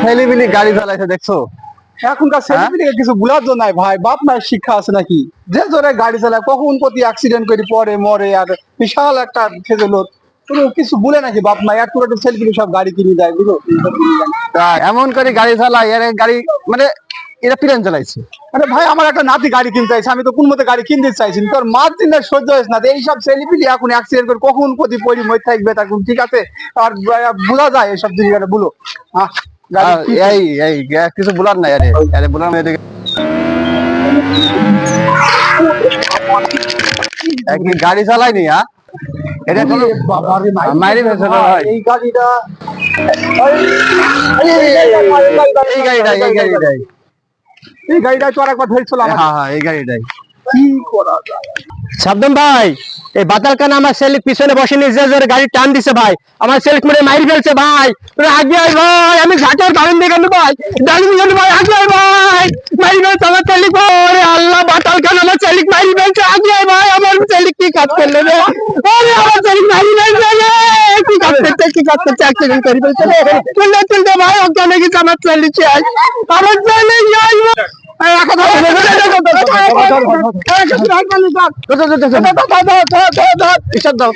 ছেলেপিলি গাড়ি চালাইছে দেখছো? এখনকার ছেলেপিলিকে কিছু বুলার জন্য নাই ভাই, বাপ মায়ের শিক্ষা আছে নাকি? যে জোরে গাড়ি চালায় কখন প্রতি অ্যাক্সিডেন্ট করে পরে মরে, আর বিশাল একটা খেজে লোক কোনো কিছু বলে নাকি বাপ মা? একটু একটু ছেলেপিলি সব গাড়ি কিনে দেয় বুঝো। তা এমন করে গাড়ি চালায়, এর গাড়ি মানে এরা পিরান চালাইছে। আরে ভাই, আমার একটা নাতি গাড়ি কিনতে চাইছে, আমি তো কোন মতে গাড়ি কিনতে চাইছি, তোর মার দিনে সহ্য হয়েছে না। এইসব ছেলেপিলি এখন অ্যাক্সিডেন্ট করে কখন প্রতি পরি মই থাকবে তখন ঠিক আছে, আর বোঝা যায় এইসব জিনিস বুলো। হ্যাঁ, গাড়ি কি- এই এই কিছু বলার নাই, আরে আরে বলার নাই। কি গাড়ি চালায়নি? হ্যাঁ, এটা কোনো বাবা রে, মাইরি ফেলছে না ভাই। এই গাড়িটা এই গাড়িটাই এই গাড়িটা তো আর একবার ধরেছিল আমার। হ্যাঁ হ্যাঁ, এই গাড়িটাই। কি করা যায়? সাবধান ভাই, এই বাতাল কানা আমার ছেলে পিছনে বসে নিয়ে যে জোরে গাড়ি টান দিছে ভাই, আমার ছেলে মনে মারি ফেলছে ভাই। তোরা আগে আয় ভাই, আমি ঘাটের দাঁড়িয়ে দিয়ে গেল ভাই, দাঁড়িয়ে গেল ভাই, আগে আয় ভাই, মারি ফেলছে আমার ছেলে। ওরে আল্লাহ, বাতাল কানা আমার ছেলে মারি ফেলছে, আগে আয় ভাই, আমার ছেলে কি কাজ করলো রে? ওরে আমার ছেলে মারি ফেলছে রে, কি কাজ করছে, অ্যাক্সিডেন্ট করে ফেলছে রে। তুলতে ভাই, ওখানে গেছে আমার ছেলে শেষ, আমার ছেলে শেষ। দাও